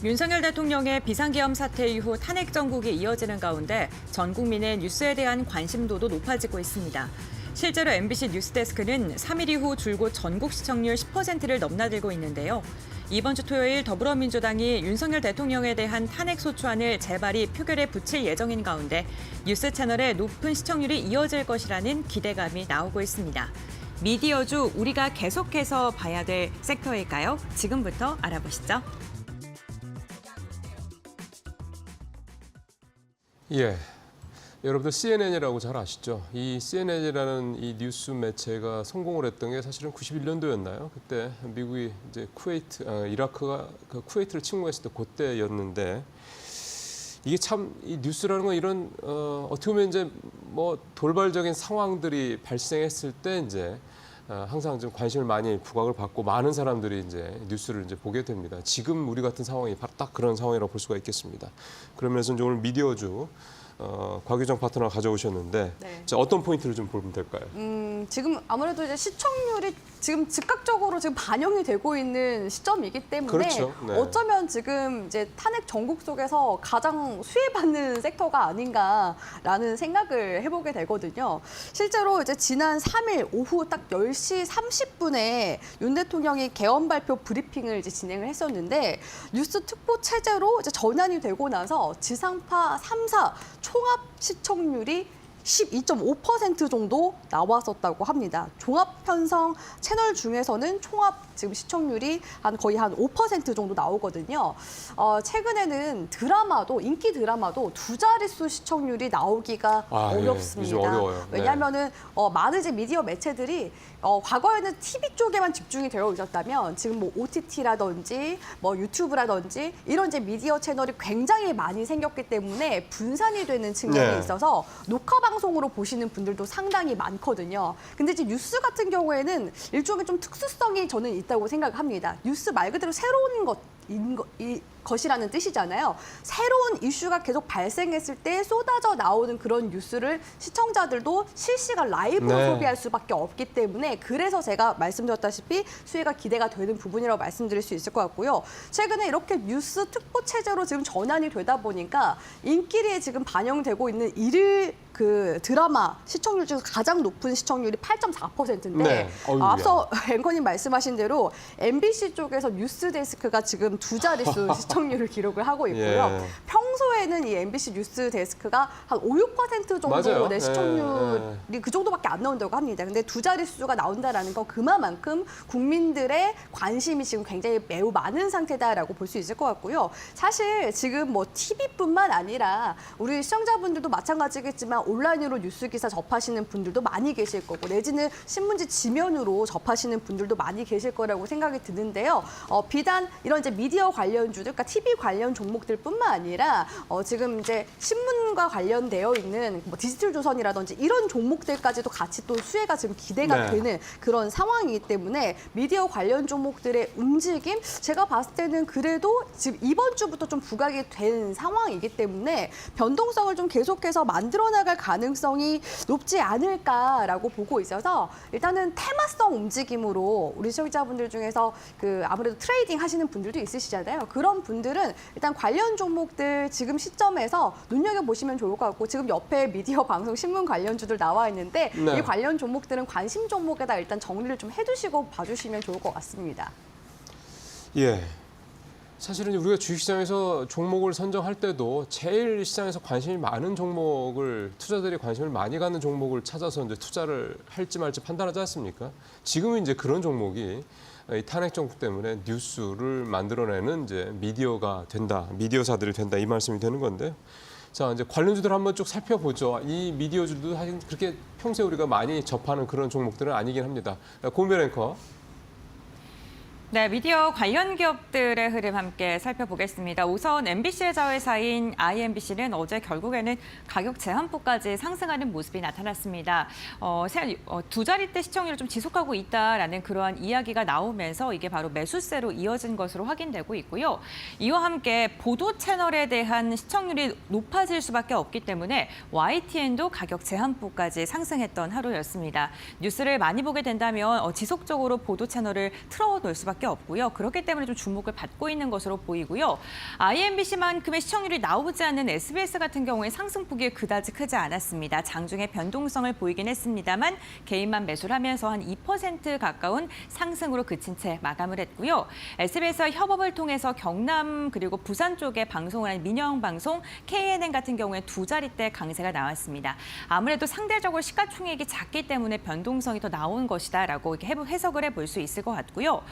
윤석열 대통령의 비상계엄 사태 이후 탄핵 정국이 이어지는 가운데 전 국민의 뉴스에 대한 관심도도 높아지고 있습니다. 실제로 MBC 뉴스데스크는 3일 이후 줄곧 전국 시청률 10%를 넘나들고 있는데요. 이번 주 토요일 더불어민주당이 윤석열 대통령에 대한 탄핵 소추안을 재발의 표결에 붙일 예정인 가운데 뉴스 채널의 높은 시청률이 이어질 것이라는 기대감이 나오고 있습니다. 미디어주 우리가 계속해서 봐야 될 섹터일까요? 지금부터 알아보시죠. 예, 여러분들 CNN이라고 잘 아시죠? 이 CNN이라는 이 뉴스 매체가 성공을 했던 게 사실은 91년도였나요? 그때 미국이 이제 이라크가 그 쿠웨이트를 침공했을 때 그때였는데 이게 참 이 뉴스라는 건 이런 어떻게 보면 이제 뭐 돌발적인 상황들이 발생했을 때 이제 항상 좀 관심을 많이 부각을 받고 많은 사람들이 이제 뉴스를 이제 보게 됩니다. 지금 우리 같은 상황이 바로 딱 그런 상황이라고 볼 수가 있겠습니다. 그러면서 이제 오늘 미디어주 곽유정 파트너 가져오셨는데 네. 자, 어떤 포인트를 좀 보면 될까요? 지금 아무래도 이제 시청률이 지금 즉각적으로 지금 반영이 되고 있는 시점이기 때문에 그렇죠. 네. 어쩌면 지금 이제 탄핵 전국 속에서 가장 수혜받는 섹터가 아닌가라는 생각을 해보게 되거든요. 실제로 이제 지난 3일 오후 딱 10시 30분에 윤 대통령이 개헌 발표 브리핑을 이제 진행을 했었는데 뉴스 특보 체제로 이제 전환이 되고 나서 지상파 3사 총합 시청률이 12.5% 정도 나왔었다고 합니다. 종합 편성 채널 중에서는 총합 지금 시청률이 거의 한 5% 정도 나오거든요. 최근에는 인기 드라마도 두 자릿수 시청률이 나오기가 어렵습니다. 예, 어려워요. 왜냐하면은 많은 이제 미디어 매체들이 과거에는 TV 쪽에만 집중이 되어 있었다면 지금 뭐 OTT라든지 뭐 유튜브라든지 이런 이제 미디어 채널이 굉장히 많이 생겼기 때문에 분산이 되는 측면이 네. 있어서 녹화 방송으로 보시는 분들도 상당히 많거든요. 근데 이제 뉴스 같은 경우에는 일종의 좀 특수성이 저는 있다고 생각합니다. 뉴스 말 그대로 새로운 것이라는 뜻이잖아요. 새로운 이슈가 계속 발생했을 때 쏟아져 나오는 그런 뉴스를 시청자들도 실시간 라이브로 네. 소비할 수밖에 없기 때문에 그래서 제가 말씀드렸다시피 수혜가 기대가 되는 부분이라고 말씀드릴 수 있을 것 같고요. 최근에 이렇게 뉴스 특보 체제로 지금 전환이 되다 보니까 인기리에 지금 반영되고 있는 일일 그 드라마 시청률 중에서 가장 높은 시청률이 8.4%인데 네. 앞서 앵커님 말씀하신 대로 MBC 쪽에서 뉴스데스크가 지금 두 자릿수 시청률을 기록을 하고 있고요. 예. 평소에는 이 MBC 뉴스데스크가 한 5, 6% 정도 맞아요. 내 시청률이 그 정도밖에 안 나온다고 합니다. 근데 두 자릿수가 나온다라는 건 그만큼 국민들의 관심이 지금 굉장히 매우 많은 상태다라고 볼 수 있을 것 같고요. 사실 지금 뭐 TV뿐만 아니라 우리 시청자분들도 마찬가지겠지만 온라인으로 뉴스 기사 접하시는 분들도 많이 계실 거고 내지는 신문지 지면으로 접하시는 분들도 많이 계실 거라고 생각이 드는데요. 비단 이런 이제 미디어 관련주들, 그러니까 TV 관련 종목들뿐만 아니라 지금 이제 신문과 관련되어 있는 뭐 디지털 조선이라든지 이런 종목들까지도 같이 또 수혜가 지금 기대가 네. 되는 그런 상황이기 때문에 미디어 관련 종목들의 움직임 제가 봤을 때는 그래도 지금 이번 주부터 좀 부각이 된 상황이기 때문에 변동성을 좀 계속해서 만들어 나갈 가능성이 높지 않을까라고 보고 있어서 일단은 테마성 움직임으로 우리 시청자분들 중에서 그 아무래도 트레이딩 하시는 분들도 있으시잖아요. 그런 분들은 일단 관련 종목들 지금 시점에서 눈여겨보시면 좋을 것 같고 지금 옆에 미디어 방송 신문 관련주들 나와 있는데 네. 이 관련 종목들은 관심 종목에다 일단 정리를 좀 해두시고 봐주시면 좋을 것 같습니다. 예. 사실은 우리가 주식시장에서 종목을 선정할 때도 제일 시장에서 관심이 많은 종목을 투자들이 관심을 많이 갖는 종목을 찾아서 이제 투자를 할지 말지 판단하지 않습니까? 지금은 이제 그런 종목이 이 탄핵 정국 때문에 뉴스를 만들어내는 이제 미디어가 된다, 미디어사들이 된다 이 말씀이 되는 건데요. 자, 이제 관련주들 한번 쭉 살펴보죠. 이 미디어주도 사실 그렇게 평소에 우리가 많이 접하는 그런 종목들은 아니긴 합니다. 고은별 앵커. 네, 미디어 관련 기업들의 흐름 함께 살펴보겠습니다. 우선 MBC의 자회사인 IMBC는 어제 결국에는 가격 제한폭까지 상승하는 모습이 나타났습니다. 두 자릿대 시청률을 좀 지속하고 있다라는 그러한 이야기가 나오면서 이게 바로 매수세로 이어진 것으로 확인되고 있고요. 이와 함께 보도 채널에 대한 시청률이 높아질 수밖에 없기 때문에 YTN도 가격 제한폭까지 상승했던 하루였습니다. 뉴스를 많이 보게 된다면 지속적으로 보도 채널을 틀어놓을 수밖에 수밖에 없고요. 그렇기 때문에 좀 주목을 받고 있는 것으로 보이고요. IMBC만큼의 시청률이 나오지 않는 SBS 같은 경우에 상승폭이 그다지 크지 않았습니다. 장중에 변동성을 보이긴 했습니다만 개인만 매수를 하면서 한 2% 가까운 상승으로 그친 채 마감을 했고요. SBS와 협업을 통해서 경남 그리고 부산 쪽에 방송을 한 민영 방송 KNN 같은 경우에 두 자릿대 강세가 나왔습니다. 아무래도 상대적으로 시가총액이 작기 때문에 변동성이 더 나온 것이다라고 이렇게 해석을 해볼 수 있을 것 같고요.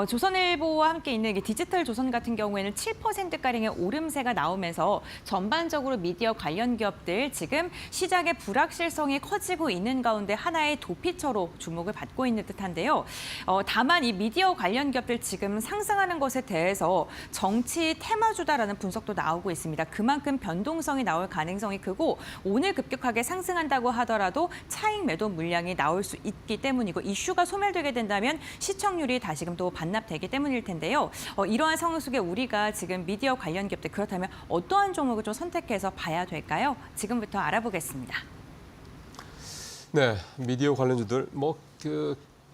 조선일보와 함께 있는 디지털 조선 같은 경우에는 7%가량의 오름세가 나오면서 전반적으로 미디어 관련 기업들 지금 시장의 불확실성이 커지고 있는 가운데 하나의 도피처로 주목을 받고 있는 듯한데요. 다만 이 미디어 관련 기업들 지금 상승하는 것에 대해서 정치 테마주다라는 분석도 나오고 있습니다. 그만큼 변동성이 나올 가능성이 크고 오늘 급격하게 상승한다고 하더라도 차익 매도 물량이 나올 수 있기 때문이고 이슈가 소멸되게 된다면 시청률이 다시금 또 반납되기 때문일 텐데요. 이러한 상황 속에 우리가 지금 미디어 관련 기업들 그렇다면 어떠한 종목을 좀 선택해서 봐야 될까요? 지금부터 알아보겠습니다. 네, 미디어 관련주들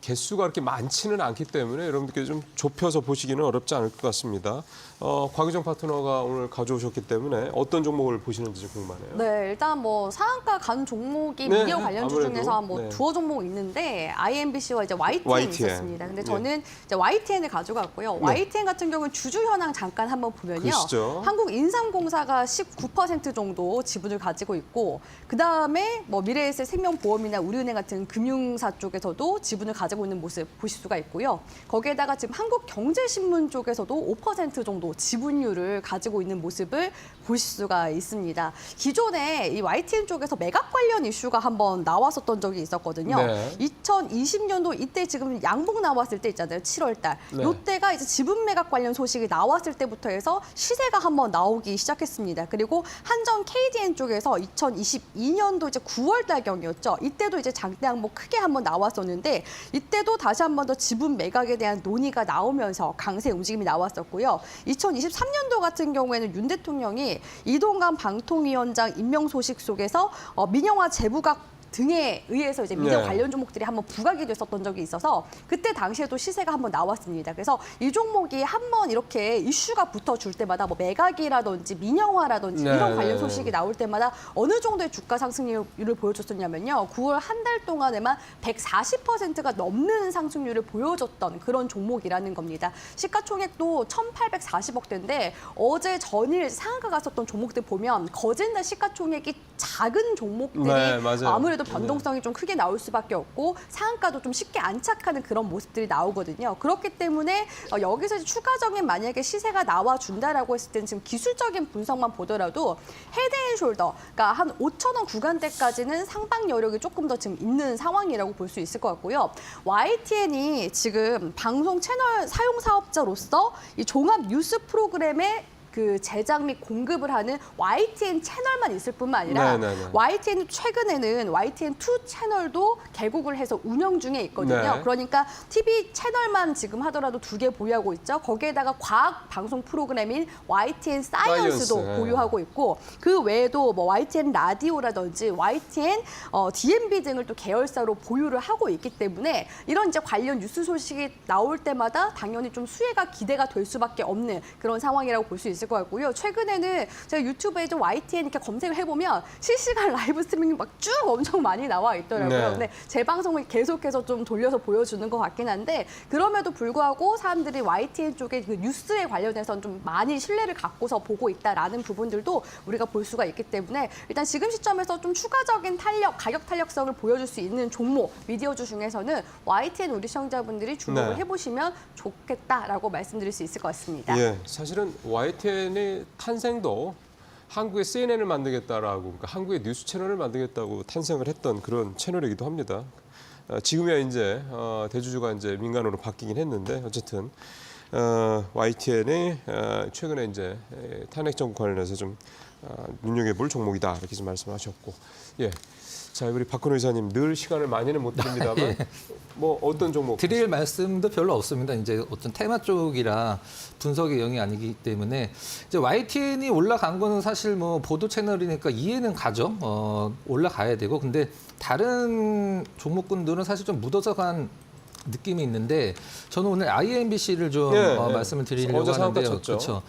개수가 그렇게 많지는 않기 때문에 여러분들께 좀 좁혀서 보시기는 어렵지 않을 것 같습니다. 곽유정 파트너가 오늘 가져오셨기 때문에 어떤 종목을 보시는지 궁금하네요. 네, 일단 뭐 상한가 간 종목이 네, 미디어 관련주 아무래도, 중에서 뭐 네. 두어 종목 있는데 IMBC와 이제 YTN 있었습니다. 근데 저는 이제 YTN을 가져갔고요. YTN 같은 경우는 주주 현황 잠깐 한번 보면요. 그러시죠. 한국인삼공사가 19% 정도 지분을 가지고 있고 그다음에 뭐 미래에셋 생명보험이나 우리은행 같은 금융사 쪽에서도 지분을 가지고 있는 모습 보실 수가 있고요. 거기에다가 지금 한국경제신문 쪽에서도 5% 정도 지분율을 가지고 있는 모습을 보실 수가 있습니다. 기존에 이 YTN 쪽에서 매각 관련 이슈가 한번 나왔었던 적이 있었거든요. 네. 2020년도 이때 지금 양봉 나왔을 때 있잖아요. 7월 달. 네. 이때가 이제 지분 매각 관련 소식이 나왔을 때부터 해서 시세가 한번 나오기 시작했습니다. 그리고 한전 KDN 쪽에서 2022년도 이제 9월 달경이었죠. 이때도 이제 장대 항목 크게 한번 나왔었는데 이때도 다시 한번 더 지분 매각에 대한 논의가 나오면서 강세 움직임이 나왔었고요. 2023년도 같은 경우에는 윤 대통령이 이동관 방통위원장 임명 소식 속에서 민영화 재부각 등에 의해서 이제 미디어 네. 관련 종목들이 한번 부각이 됐었던 적이 있어서 그때 당시에도 시세가 한번 나왔습니다. 그래서 이 종목이 한번 이렇게 이슈가 붙어줄 때마다 뭐 매각이라든지 민영화라든지 네. 이런 관련 소식이 나올 때마다 어느 정도의 주가 상승률을 보여줬었냐면요. 9월 한 달 동안에만 140%가 넘는 상승률을 보여줬던 그런 종목이라는 겁니다. 시가총액도 1,840억대인데 어제 전일 상한가 갔었던 종목들 보면 거진다 시가총액이 작은 종목들이 네, 맞아요. 아무래도 변동성이 좀 크게 나올 수밖에 없고 상한가도 좀 쉽게 안착하는 그런 모습들이 나오거든요. 그렇기 때문에 여기서 추가적인 만약에 시세가 나와준다라고 했을 때는 지금 기술적인 분석만 보더라도 헤드앤숄더, 그러니까 한 5,000원 구간대까지는 상방 여력이 조금 더 지금 있는 상황이라고 볼 수 있을 것 같고요. YTN이 지금 방송 채널 사용 사업자로서 이 종합 뉴스 프로그램에 그 제작 및 공급을 하는 YTN 채널만 있을 뿐만 아니라 YTN 최근에는 YTN2 채널도 개국을 해서 운영 중에 있거든요. 네. 그러니까 TV 채널만 지금 하더라도 2개 보유하고 있죠. 거기에다가 과학 방송 프로그램인 YTN 사이언스도 사이언스, 네. 보유하고 있고 그 외에도 뭐 YTN 라디오라든지 YTN DMB 등을 또 계열사로 보유를 하고 있기 때문에 이런 이제 관련 뉴스 소식이 나올 때마다 당연히 좀 수혜가 기대가 될 수밖에 없는 그런 상황이라고 볼 수 있을 것 같고요. 최근에는 제가 유튜브에 좀 YTN 이렇게 검색을 해보면 실시간 라이브 스트리밍이 막 쭉 엄청 많이 나와 있더라고요. 네. 근데 제 방송을 계속해서 좀 돌려서 보여주는 것 같긴 한데 그럼에도 불구하고 사람들이 YTN 쪽에 그 뉴스에 관련해서는 좀 많이 신뢰를 갖고서 보고 있다라는 부분들도 우리가 볼 수가 있기 때문에 일단 지금 시점에서 좀 추가적인 탄력, 가격 탄력성을 보여줄 수 있는 종목, 미디어주 중에서는 YTN 우리 시청자분들이 주목을 네. 해보시면 좋겠다라고 말씀드릴 수 있을 것 같습니다. 예, 사실은 YTN의 탄생도 한국의 CNN을 만들겠다라고, 그러니까 한국의 뉴스 채널을 만들겠다고 탄생을 했던 그런 채널이기도 합니다. 지금이야 이제 대주주가 이제 민간으로 바뀌긴 했는데 어쨌든 YTN이 최근에 이제 탄핵 정부 관련해서 좀 눈여겨볼 종목이다 이렇게 좀 말씀하셨고, 예. 자, 우리 박근호 의사님 늘 시간을 많이는 못 드립니다만 뭐 어떤 종목? 드릴 말씀도 별로 없습니다. 이제 어떤 테마 쪽이라 분석의 영이 아니기 때문에 이제 YTN이 올라간 거는 사실 뭐 보도 채널이니까 이해는 가죠. 올라가야 되고 근데 다른 종목군들은 사실 좀 묻어서 간 느낌이 있는데 저는 오늘 IMBC를 좀 말씀을 드리려고 어제 상한가 하는데요. 쳤죠.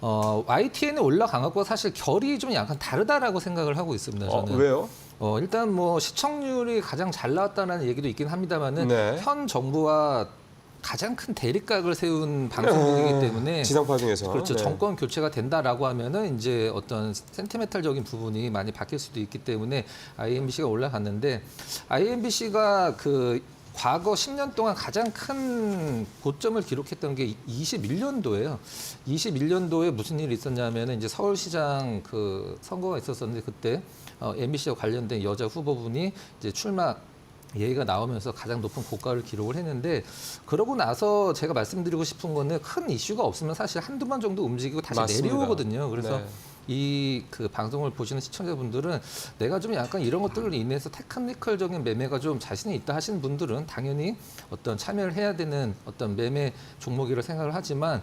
그렇죠. YTN이 올라간 것과 사실 결이 좀 약간 다르다라고 생각을 하고 있습니다. 저는. 왜요? 일단 뭐 시청률이 가장 잘 나왔다는 얘기도 있긴 합니다만은 네. 현 정부와 가장 큰 대립각을 세운 방송국이기 때문에 지상파 중에서 그렇죠. 네. 정권 교체가 된다라고 하면은 이제 어떤 센티멘탈적인 부분이 많이 바뀔 수도 있기 때문에 IMBC가 올라갔는데 IMBC가 그 과거 10년 동안 가장 큰 고점을 기록했던 게 21년도예요. 21년도에 무슨 일이 있었냐면은 이제 서울시장 그 선거가 있었었는데 그때 MBC와 관련된 여자 후보분이 이제 출마 얘기가 나오면서 가장 높은 고가를 기록을 했는데 그러고 나서 제가 말씀드리고 싶은 거는 큰 이슈가 없으면 사실 한두 번 정도 움직이고 다시 맞습니다. 내려오거든요. 그래서 네. 이 그 방송을 보시는 시청자분들은 내가 좀 약간 이런 것들로 인해서 테크니컬적인 매매가 좀 자신이 있다 하시는 분들은 당연히 어떤 참여를 해야 되는 어떤 매매 종목이라 생각을 하지만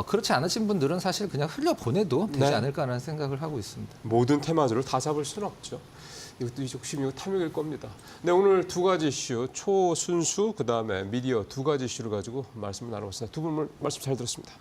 그렇지 않으신 분들은 사실 그냥 흘려보내도 되지 네. 않을까라는 생각을 하고 있습니다. 모든 테마주를 다 잡을 수는 없죠. 이것도 욕심이고 탐욕일 겁니다. 네, 오늘 두 가지 이슈, 초순수, 그다음에 미디어 두 가지 이슈를 가지고 말씀을 나눠봤습니다. 두 분 말씀 잘 들었습니다.